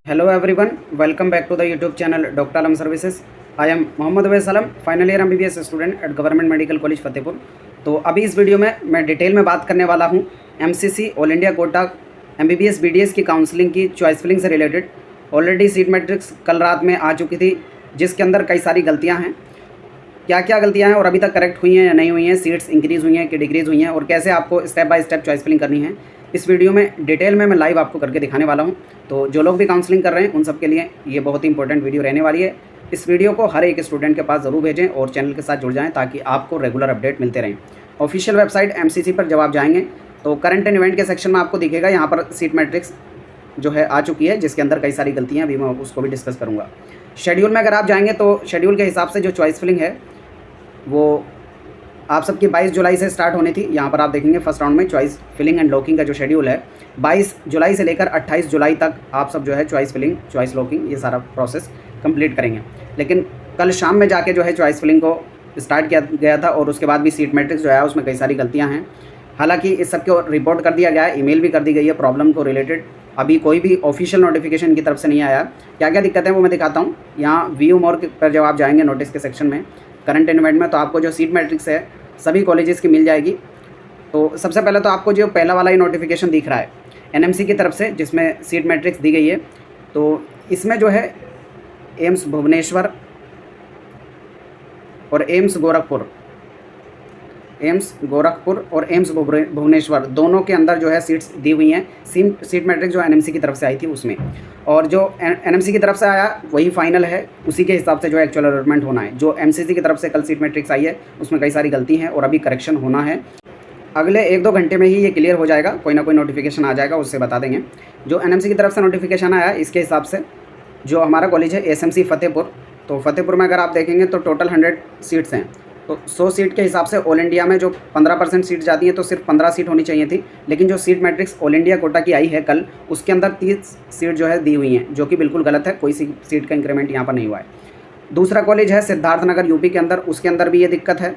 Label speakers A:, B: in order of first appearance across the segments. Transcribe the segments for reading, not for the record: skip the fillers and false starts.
A: Hello everyone, welcome back to the YouTube channel Dr. Alam Services. I am Mohammad Awais Alam, final year MBBS student at government medical college Fatehpur. तो अभी इस video में मैं detail में बात करने वाला हूँ MCC all India quota MBBS BDS की काउंसलिंग की चॉइस फिलिंग से रिलेटेड। ऑलरेडी सीट मैट्रिक्स कल रात में आ चुकी थी, जिसके अंदर कई सारी गलतियाँ हैं। क्या क्या गलतियाँ हैं और अभी तक करेक्ट हुई हैं या नहीं हुई हैं, सीट्स इंक्रीज़ हुई हैं कि डिक्रीज़ हुई हैं, और कैसे आपको step by step choice filling करनी है, इस वीडियो में डिटेल में मैं लाइव आपको करके दिखाने वाला हूं। तो जो लोग भी काउंसलिंग कर रहे हैं उन सब के लिए ये बहुत ही इंपॉर्टेंट वीडियो रहने वाली है। इस वीडियो को हर एक स्टूडेंट के पास ज़रूर भेजें और चैनल के साथ जुड़ जाएं ताकि आपको रेगुलर अपडेट मिलते रहें। ऑफिशियल वेबसाइट MCC पर जब आप जाएंगे तो करंट एंड इवेंट के सेक्शन में आपको दिखेगा, यहाँ पर सीट मैट्रिक्स जो है आ चुकी है, जिसके अंदर कई सारी गलतियाँ, अभी मैं उसको भी डिस्कस करूँगा। शेड्यूल में अगर आप जाएंगे तो शेड्यूल के हिसाब से जो चॉइस फिलिंग है वो आप सबकी 22 जुलाई से स्टार्ट होनी थी। यहाँ पर आप देखेंगे फर्स्ट राउंड में चॉइस फिलिंग एंड लॉकिंग का जो शेड्यूल है 22 जुलाई से लेकर 28 जुलाई तक आप सब जो है चॉइस फिलिंग, चॉइस लॉकिंग, ये सारा प्रोसेस कंप्लीट करेंगे। लेकिन कल शाम में जाके जो है चॉइस फिलिंग को स्टार्ट किया गया था और उसके बाद भी सीट मैट्रिक्स जो है उसमें कई सारी गलतियाँ हैं। हालांकि इस सब को रिपोर्ट कर दिया गया है, ईमेल भी कर दी गई है प्रॉब्लम को रिलेटेड। अभी कोई भी ऑफिशियल नोटिफिकेशन की तरफ से नहीं आया। क्या क्या दिक्कत है वो मैं दिखाता हूँ। यहाँ व्यू मोर पर जब आप जाएंगे नोटिस के सेक्शन में करंट इवेंट में, तो आपको जो सीट मैट्रिक्स है सभी कॉलेजेस की मिल जाएगी। तो सबसे पहले तो आपको जो पहला वाला ही नोटिफिकेशन दिख रहा है NMC की तरफ से, जिसमें सीट मैट्रिक्स दी गई है, तो इसमें जो है एम्स भुवनेश्वर और एम्स गोरखपुर और एम्स भुवनेश्वर दोनों के अंदर जो है सीट्स दी हुई हैं। सीट मैट्रिक्स जो NMC की तरफ से आई थी उसमें, और जो NMC की तरफ से आया वही फाइनल है, उसी के हिसाब से जो एक्चुअल अलॉटमेंट होना है। जो MCC की तरफ से कल सीट मैट्रिक्स आई है उसमें कई सारी गलती हैं और अभी करेक्शन होना है। अगले 1-2 घंटे में ही ये क्लियर हो जाएगा, कोई ना कोई नोटिफिकेशन आ जाएगा, उससे बता देंगे। जो NMC की तरफ से नोटिफिकेशन आया इसके हिसाब से जो हमारा कॉलेज है SMC फतेहपुर, तो फतेहपुर में अगर आप देखेंगे तो टोटल 100 सीट्स हैं। तो 100 सीट के हिसाब से ऑल इंडिया में जो 15% सीट जाती हैं तो सिर्फ 15 सीट होनी चाहिए थी। लेकिन जो seat matrix all India quota की आई है कल, उसके अंदर 30 सीट जो है दी हुई हैं, जो कि बिल्कुल गलत है। कोई सीट का इंक्रीमेंट यहाँ पर नहीं हुआ है। दूसरा कॉलेज है सिद्धार्थनगर UP के अंदर, उसके अंदर भी ये दिक्कत है।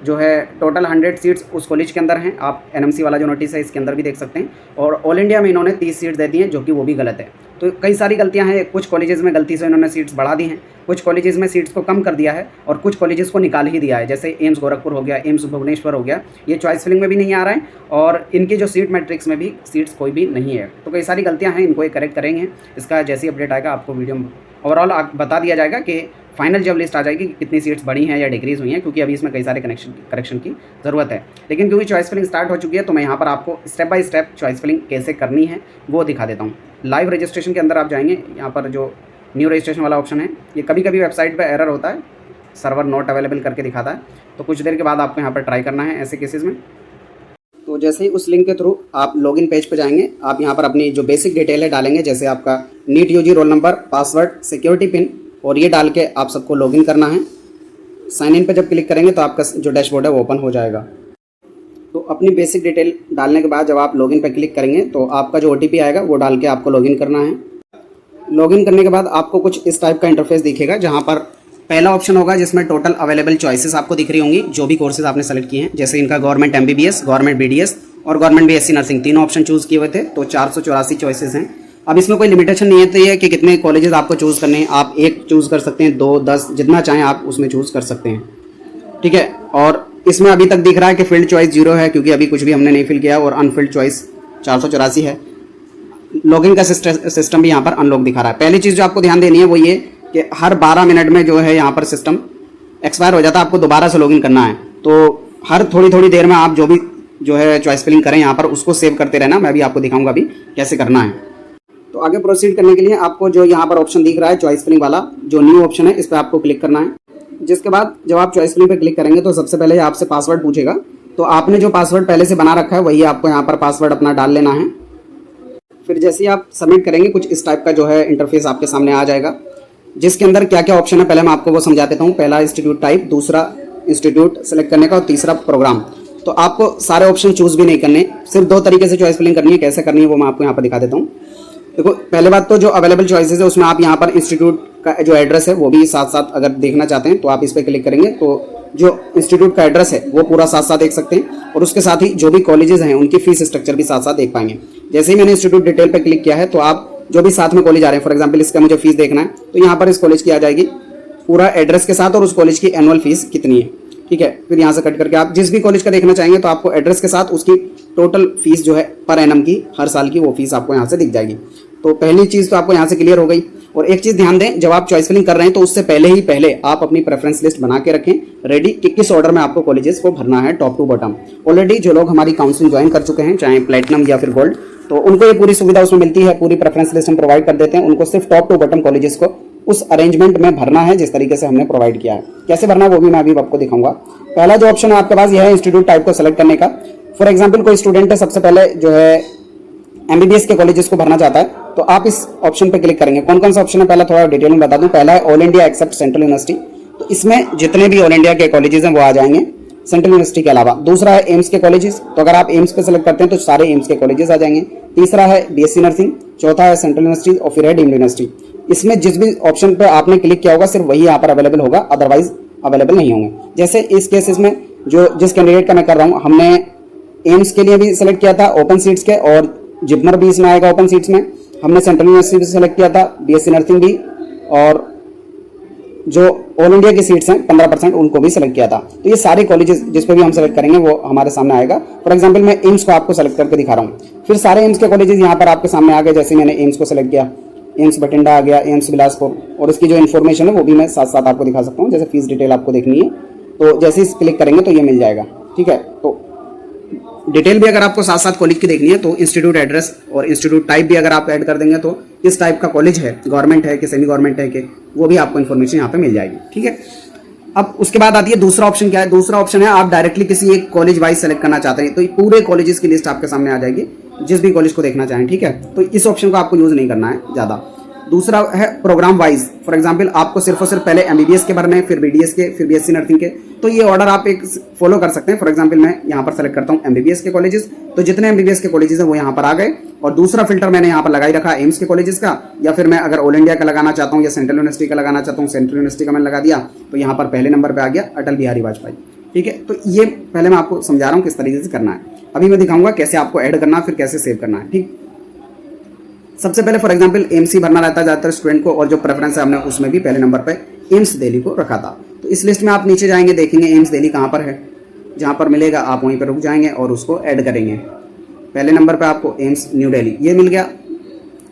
A: जो है टोटल 100 सीट्स उस कॉलेज के अंदर हैं। आप NMC वाला जो नोटिस है इसके अंदर भी देख सकते हैं। और ऑल इंडिया में इन्होंने 30 सीट दे दी हैं, जो कि वो भी गलत है। तो कई सारी गलतियां हैं। कुछ कॉलेजेस में गलती से इन्होंने सीट्स बढ़ा दी हैं, कुछ कॉलेजेस में सीट्स को कम कर दिया है और कुछ कॉलेजेस को निकाल ही दिया है। जैसे एम्स गोरखपुर हो गया, एम्स भुवनेश्वर हो गया, ये चॉइस फिलिंग में भी नहीं आ रहा है और इनकी जो सीट मैट्रिक्स में भी सीट्स कोई भी नहीं है। तो कई सारी गलतियाँ हैं, इनको ये करेक्ट करेंगे। इसका जैसी अपडेट आएगा आपको वीडियो में ओवरऑल बता दिया जाएगा कि फाइनल जब लिस्ट आ जाएगी कि कितनी सीट्स बढ़ी हैं या डिक्रीज़ हुई हैं, क्योंकि अभी इसमें कई सारे करेक्शन की ज़रूरत है। लेकिन क्योंकि चॉइस फिलिंग स्टार्ट हो चुकी है तो मैं यहाँ पर आपको step by step choice filling कैसे करनी है वो दिखा देता हूँ। लाइव रजिस्ट्रेशन के अंदर आप जाएंगे, यहाँ पर जो न्यू रजिस्ट्रेशन वाला ऑप्शन है, ये कभी कभी वेबसाइट पर एरर होता है, सर्वर नॉट अवेलेबल करके दिखाता है। तो कुछ देर के बाद आपको यहाँ पर ट्राई करना है ऐसे केसेस में। तो जैसे ही उस लिंक के थ्रू आप लॉगिन पेज पर जाएंगे, आप यहाँ पर अपनी जो बेसिक डिटेल है डालेंगे, जैसे आपका NEET UG roll number, password, security pin, और ये डाल के आप सबको लॉगिन करना है। साइन इन पर जब क्लिक करेंगे तो आपका जो डैशबोर्ड है वो ओपन हो जाएगा। तो अपनी बेसिक डिटेल डालने के बाद जब आप लॉगिन पर क्लिक करेंगे तो आपका जो OTP आएगा वो डाल के आपको लॉगिन करना है। लॉगिन करने के बाद आपको कुछ इस टाइप का इंटरफेस दिखेगा, जहाँ पर पहला ऑप्शन होगा जिसमें टोटल अवेलेबल चॉइसेस आपको दिख रही होंगी, जो भी कोर्सेज आपने सेलेक्ट किए हैं। जैसे इनका गवर्नमेंट MBBS, गवर्नमेंट BDS और गवर्नमेंट BSc नर्सिंग, तीनों ऑप्शन चूज़ किए हुए थे। तो 484 चॉइसेस हैं। अब इसमें कोई लिमिटेशन नहीं है कि कितने कॉलेजेस आपको चूज़ करने हैं। आप 1 चूज़ कर सकते हैं, 2, 10, जितना चाहें आप उसमें चूज़ कर सकते हैं, ठीक है। और इसमें अभी तक दिख रहा है कि फील्ड चॉइस 0 है, क्योंकि अभी कुछ भी हमने नहीं फिल किया, और अनफिल्ड चॉइस 484 है। लॉगिन का सिस्टम भी यहाँ पर अनलॉक दिखा रहा है। पहली चीज़ जो आपको ध्यान देनी है वो ये कि हर 12 मिनट में जो है यहाँ पर सिस्टम एक्सपायर हो जाता है, आपको दोबारा से लॉगिन करना है। तो हर थोड़ी देर में आप जो भी जो है चॉइस फिलिंग करें यहाँ पर, उसको सेव करते रहना। मैं भी आपको दिखाऊंगा अभी कैसे करना है। तो आगे प्रोसीड करने के लिए आपको जो यहाँ पर ऑप्शन दिख रहा है चॉइस फिलिंग वाला, जो न्यू ऑप्शन है, इस पर आपको क्लिक करना है। जिसके बाद जब आप चॉइस फिलिंग पर क्लिक करेंगे तो सबसे पहले आपसे पासवर्ड पूछेगा। तो आपने जो पासवर्ड पहले से बना रखा है वही आपको यहाँ पर पासवर्ड अपना डाल लेना है। फिर जैसे ही आप सबमिट करेंगे कुछ इस टाइप का जो है इंटरफेस आपके सामने आ जाएगा, जिसके अंदर क्या क्या ऑप्शन है पहले मैं आपको वो समझा देता हूँ। पहला इंस्टीट्यूट टाइप, दूसरा इंस्टीट्यूट सेलेक्ट करने का, और तीसरा प्रोग्राम। तो आपको सारे ऑप्शन चूज़ भी नहीं करने, सिर्फ 2 तरीके से चॉइस फिलिंग करनी है। कैसे करनी है वो मैं आपको यहाँ पर दिखा देता हूँ। देखो, पहले बात तो जो अवेलेबल चॉइसेस है उसमें आप यहाँ पर इंस्टीट्यूट का जो एड्रेस है वो भी साथ साथ अगर देखना चाहते हैं तो आप इस पर क्लिक करेंगे तो जो इंस्टीट्यूट का एड्रेस है वो पूरा साथ साथ देख सकते हैं, और उसके साथ ही जो भी कॉलेजेस हैं उनकी फीस स्ट्रक्चर भी साथ साथ देख पाएंगे। जैसे ही मैंने इंस्टीट्यूट डिटेल पे क्लिक किया है तो आप जो भी साथ में कॉलेज आ रहे हैं, फॉर एग्जांपल इसका मुझे फीस देखना है तो यहाँ पर इस कॉलेज की आ जाएगी पूरा एड्रेस के साथ और उस कॉलेज की एनुअल फीस कितनी है, ठीक है। फिर यहाँ से कट करके आप जिस भी कॉलेज का देखना चाहेंगे तो आपको एड्रेस के साथ उसकी टोटल फीस जो है पर एनम की हर साल की वो फीस आपको यहाँ से दिख जाएगी। तो पहली चीज़ तो आपको यहाँ से क्लियर हो गई। और एक चीज़ ध्यान दें, जब आप चॉइस फिलिंग कर रहे हैं तो उससे पहले आप अपनी प्रेफरेंस लिस्ट बना के रखें रेडी कि किस ऑर्डर में आपको कॉलेजेस को भरना है टॉप टू बॉटम। ऑलरेडी जो लोग हमारी काउंसलिंग ज्वाइन कर चुके हैं, चाहे प्लेटिनम या फिर गोल्ड, तो उनको ये पूरी सुविधा उसमें मिलती है, पूरी प्रेफरेंस लिस्ट हम प्रोवाइड कर देते हैं। उनको सिर्फ टॉप टू बॉटम कॉलेजेस को उस अरेंजमेंट में भरना है जिस तरीके से हमने प्रोवाइड किया है। कैसे भरना है वो भी मैं अभी आपको दिखाऊंगा। पहला जो ऑप्शन है आपके पास यह है इंस्टीट्यूट टाइप को सेलेक्ट करने का। फॉर एग्जाम्पल कोई स्टूडेंट है, सबसे पहले जो है एमबीबीएस के कॉलेजेस को भरना चाहता है तो आप इस ऑप्शन पे क्लिक करेंगे। कौन कौन सा ऑप्शन है पहला थोड़ा डिटेल में बता दूं। पहला है all India accept central university, तो इसमें जितने भी ऑल इंडिया के कॉलेजेस हैं वो आ जाएंगे सेंट्रल यूनिवर्सिटी के अलावा। दूसरा है एम्स के कॉलेजेस, तो अगर आप एम्स पे सेलेक्ट करते हैं तो सारे एम्स के कॉलेजेस आ जाएंगे। तीसरा है बीएससी नर्सिंग, चौथा है सेंट्रल यूनिवर्सिटी और फिर है डीम्ड यूनिवर्सिटी। इसमें जिस भी ऑप्शन पे आपने क्लिक किया होगा सिर्फ वही यहाँ पर अवेलेबल होगा, अदरवाइज अवेलेबल नहीं होंगे। जैसे इस केसेस में जिस कैंडिडेट का मैं कर रहा हूँ, हमने एम्स के लिए भी सिलेक्ट किया था ओपन सीट्स के, और जिपमर भी इसमें आएगा ओपन सीट्स में। हमने सेंट्रल यूनिवर्सिटी भी सिलेक्ट किया था, बीएससी नर्सिंग भी, और जो ऑल इंडिया की सीट्स हैं 15% उनको भी सिलेक्ट किया था। तो ये सारे कॉलेजेस जिस पे भी हम सेलेक्ट करेंगे वो हमारे सामने आएगा। फॉर एग्जांपल मैं एम्स को आपको सेलेक्ट करके दिखा रहा हूँ। फिर सारे एम्स के कॉलेजेस यहाँ पर आपके सामने आ गए। जैसे मैंने एम्स को सेलेक्ट किया, एम्स बठिंडा आ गया, एम्स बिलासपुर, और इसकी जो इन्फॉर्मेशन है वो भी मैं साथ साथ आपको दिखा सकता हूँ। जैसे फीस डिटेल आपको देखनी है तो जैसे ही क्लिक करेंगे तो ये मिल जाएगा, ठीक है। तो डिटेल भी अगर आपको साथ साथ कॉलेज की देखनी है तो इंस्टीट्यूट एड्रेस और इंस्टीट्यूट टाइप भी अगर आप ऐड कर देंगे तो किस टाइप का कॉलेज है, गवर्नमेंट है कि सेमी गवर्नमेंट है कि, वो भी आपको इन्फॉर्मेशन यहाँ पे मिल जाएगी, ठीक है। अब उसके बाद आती है दूसरा ऑप्शन। क्या है दूसरा ऑप्शन? है आप डायरेक्टली किसी एक कॉलेज वाइज सेलेक्ट करना चाहते हैं तो ये पूरे कॉलेजेस की लिस्ट आपके सामने आ जाएगी, जिस भी कॉलेज को देखना चाहें, ठीक है। तो इस ऑप्शन को आपको यूज नहीं करना है ज़्यादा। दूसरा है प्रोग्राम वाइज। फॉर एग्जांपल आपको सिर्फ और सिर्फ पहले एमबीबीएस के भरने हैं, फिर बीडीएस के, फिर बीएससी नर्सिंग के, तो ये ऑर्डर आप एक फॉलो कर सकते हैं। फॉर एग्जांपल मैं यहाँ पर सेलेक्ट करता हूँ एमबीबीएस के कॉलेजेस, तो जितने एमबीबीएस के कॉलेजेस हैं वो यहाँ पर आ गए। और दूसरा फिल्टर मैंने यहाँ पर लगा ही रखा एम्स के कॉलेजेस का, या फिर मैं अगर ऑल इंडिया का लगाना चाहता हूँ या सेंट्रल यूनिवर्सिटी का लगाना चाहता हूँ, सेंट्रल यूनिवर्सिटी का मैंने लगा दिया तो यहाँ पर पहले नंबर पर आ गया अटल बिहारी वाजपेयी, ठीक है। तो ये पहले मैं आपको समझा रहा हूँ किस तरीके से करना है। अभी मैं दिखाऊंगा कैसे आपको ऐड करना है, फिर कैसे सेव करना है, ठीक। सबसे पहले फॉर एग्जांपल एम्स ही भरना रहता है ज़्यादातर स्टूडेंट को, और जो प्रेफरेंस है हमने उसमें भी पहले नंबर पे एम्स दिल्ली को रखा था। तो इस लिस्ट में आप नीचे जाएंगे, देखेंगे एम्स दिल्ली कहाँ पर है, जहाँ पर मिलेगा आप वहीं पर रुक जाएंगे और उसको ऐड करेंगे। पहले नंबर पे आपको एम्स न्यू दिल्ली ये मिल गया,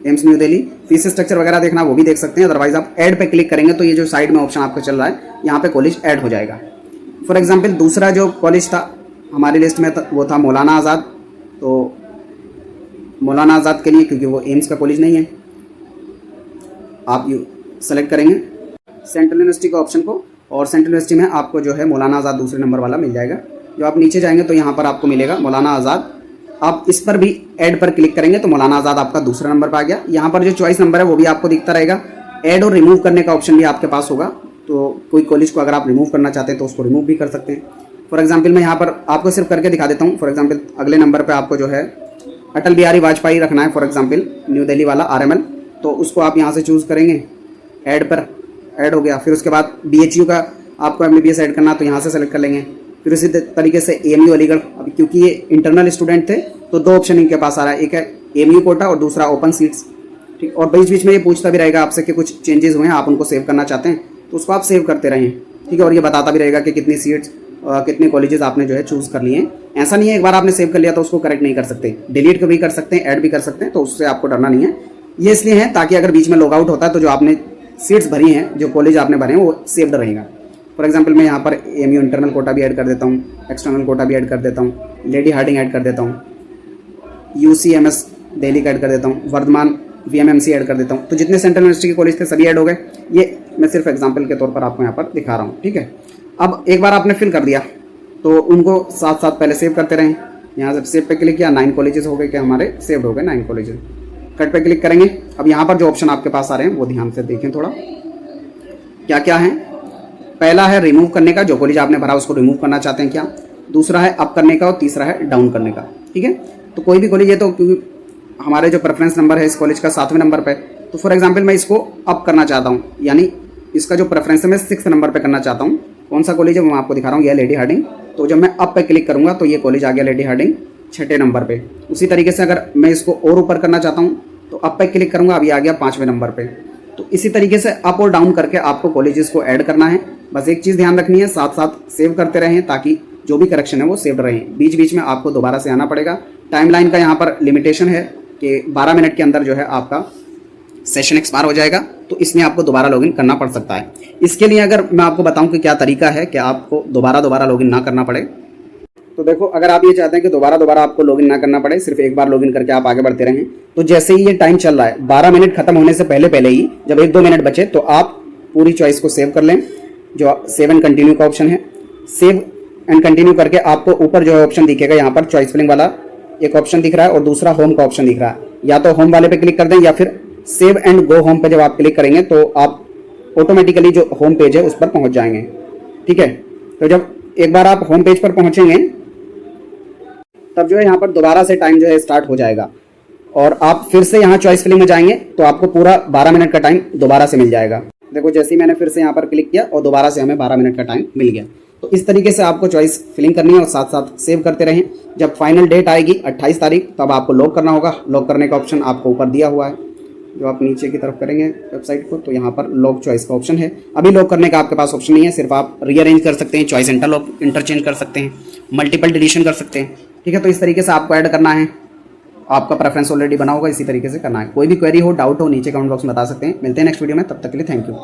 A: AIIMS new Delhi. Fees structure वगैरह देखना वो भी देख सकते हैं, अदरवाइज आप ऐड पे क्लिक करेंगे तो ये जो साइड में ऑप्शन आपको चल रहा है यहाँ पे कॉलेज ऐड हो जाएगा। फॉर एग्जाम्पल दूसरा जो कॉलेज था हमारी लिस्ट में वो था मौलाना आज़ाद। तो मौलाना आज़ाद के लिए, क्योंकि वो एम्स का कॉलेज नहीं है, आप यू सेलेक्ट करेंगे सेंट्रल यूनिवर्सिटी के ऑप्शन को, और सेंट्रल यूनिवर्सिटी में आपको जो है मौलाना आज़ाद दूसरे नंबर वाला मिल जाएगा। जो आप नीचे जाएंगे तो यहाँ पर आपको मिलेगा मौलाना आज़ाद। आप इस पर भी ऐड पर क्लिक करेंगे तो मौलाना आज़ाद आपका दूसरा नंबर पर आ गया। यहाँ पर जो चॉइस नंबर है वो भी आपको दिखता रहेगा। ऐड और रिमूव करने का ऑप्शन भी आपके पास होगा, तो कोई कॉलेज को अगर आप रिमूव करना चाहते हैं तो उसको रिमूव भी कर सकते हैं। फॉर एग्जाम्पल मैं यहाँ पर आपको सिर्फ करके दिखा देता हूँ। फॉर एग्जाम्पल अगले नंबर पर आपको जो है अटल बिहारी वाजपेयी रखना है, फॉर एग्जाम्पल न्यू दिल्ली वाला आरएमएल, तो उसको आप यहाँ से चूज़ करेंगे, ऐड पर ऐड हो गया। फिर उसके बाद बीएचयू का आपको एमबीबीएस ऐड करना तो यहाँ से सेलेक्ट कर लेंगे। फिर उसी तरीके से एएमयू अलीगढ़, अभी क्योंकि ये इंटरनल स्टूडेंट थे तो दो ऑप्शन इनके पास आ रहा है, एक है एएमयू कोटा और दूसरा ओपन सीट्स, ठीक। और बीच बीच में ये पूछता भी रहेगा आपसे कि कुछ चेंजेस हुए हैं, आप उनको सेव करना चाहते हैं तो उसको आप सेव करते रहें, ठीक है। और ये बताता भी रहेगा कि कितनी सीट्स कितने कॉलेजेस आपने जो है चूज़ कर लिए हैं। ऐसा नहीं है एक बार आपने सेव कर लिया तो उसको करेक्ट नहीं कर सकते, डिलीट भी कर सकते हैं, ऐड भी कर सकते हैं, तो उससे आपको डरना नहीं है। ये इसलिए है ताकि अगर बीच में लॉग आउट होता है तो जो आपने सीट्स भरी हैं, जो कॉलेज आपने भरे हैं वो सेव्ड रहेगा। फॉर एग्जांपल मैं यहाँ पर एएमयू इंटरनल कोटा भी ऐड कर देता हूँ, एक्सटर्नल कोटा भी ऐड कर देता हूँ, लेडी हार्डिंग ऐड कर देता हूँ, यूसीएमएस दिल्ली का ऐड कर देता हूँ, वर्धमान वीएमएमसी ऐड कर देता हूँ। तो जितने सेंट्रल यूनिवर्सिटी के कॉलेज थे सभी ऐड हो गए। ये मैं सिर्फ एग्जाम्पल के तौर पर आपको यहाँ पर दिखा रहा हूँ, ठीक है। अब एक बार आपने फिल कर दिया तो उनको साथ साथ पहले सेव करते रहें। यहाँ से सेव पे क्लिक किया, 9 कॉलेजेस हो गए कि हमारे सेव्ड हो गए 9 कॉलेजेस। कट पे क्लिक करेंगे। अब यहाँ पर जो ऑप्शन आपके पास आ रहे हैं वो ध्यान से देखें थोड़ा, क्या क्या है। पहला है रिमूव करने का, जो कॉलेज आपने भरा उसको रिमूव करना चाहते हैं क्या। दूसरा है अप करने का और तीसरा है डाउन करने का, ठीक है। तो कोई भी कॉलेज है तो क्योंकि हमारे जो प्रेफरेंस नंबर है इस कॉलेज का 7वें नंबर पे, तो फॉर एग्जांपल मैं इसको अप करना चाहता हूँ, यानी इसका जो प्रेफरेंस है मैं 6 नंबर पे करना चाहता हूँ। कौन सा कॉलेज है वो मैं आपको दिखा रहा हूँ, यह लेडी हार्डिंग। तो जब मैं अप पे क्लिक करूँगा तो ये कॉलेज आ गया लेडी हार्डिंग 6ठे नंबर पे। उसी तरीके से अगर मैं इसको और ऊपर करना चाहता हूँ तो अप पे क्लिक करूँगा, अभी आ गया 5वें नंबर पे। तो इसी तरीके से अप और डाउन करके आपको कॉलेजेस को ऐड करना है। बस एक चीज़ ध्यान रखनी है, साथ साथ सेव करते रहें ताकि जो भी करेक्शन है वो सेव्ड रहें। बीच बीच में आपको दोबारा से आना पड़ेगा। टाइमलाइन का यहाँ पर लिमिटेशन है कि 12 मिनट के अंदर जो है आपका सेशन एक्सपायर हो जाएगा, तो इसमें आपको दोबारा लॉगिन करना पड़ सकता है। इसके लिए अगर मैं आपको बताऊं कि क्या तरीका है कि आपको दोबारा लॉगिन ना करना पड़े, तो देखो, अगर आप ये चाहते हैं कि दोबारा आपको लॉगिन ना करना पड़े, सिर्फ एक बार लॉगिन करके आप आगे बढ़ते रहें, तो जैसे ही ये टाइम चल रहा है 12 मिनट खत्म होने से पहले ही जब 1-2 मिनट बचे तो आप पूरी चॉइस को सेव कर लें। जो सेव एंड कंटिन्यू का ऑप्शन है, सेव एंड कंटिन्यू करके आपको ऊपर जो है ऑप्शन दिखेगा, यहाँ पर चॉइस फिलिंग वाला एक ऑप्शन दिख रहा है और दूसरा होम का ऑप्शन दिख रहा है। या तो होम वाले पे क्लिक कर दें या फिर सेव एंड गो होम पे जब आप क्लिक करेंगे तो आप ऑटोमेटिकली जो होम पेज है उस पर पहुंच जाएंगे। ठीक है, तो जब एक बार आप होम पेज पर पहुंचेंगे तब जो है यहाँ पर दोबारा से टाइम जो है स्टार्ट हो जाएगा और आप फिर से यहाँ चॉइस फिलिंग में जाएंगे तो आपको पूरा 12 मिनट का टाइम दोबारा से मिल जाएगा। देखो, जैसे ही मैंने फिर से यहाँ पर क्लिक किया और दोबारा से हमें 12 मिनट का टाइम मिल गया। तो इस तरीके से आपको चॉइस फिलिंग करनी है और साथ साथ सेव करते रहें। जब फाइनल डेट आएगी 28 तारीख, तब आपको लॉक करना होगा। लॉक करने का ऑप्शन आपको ऊपर दिया हुआ है। जो आप नीचे की तरफ करेंगे वेबसाइट को तो यहाँ पर लॉक चॉइस का ऑप्शन है। अभी लॉक करने का आपके पास ऑप्शन नहीं है, सिर्फ आप रीअरेंज कर सकते हैं, चॉइस इंटरचेंज कर सकते हैं, मल्टीपल डिलीशन कर सकते हैं। ठीक है, तो इस तरीके से आपको ऐड करना है। आपका प्रेफरेंस ऑलरेडी बना होगा, इसी तरीके से करना है। कोई भी क्वेरी हो, डाउट हो, नीचे कमेंट बॉक्स में बता सकते हैं। मिलते हैं नेक्स्ट वीडियो में, तब तक के लिए थैंक यू।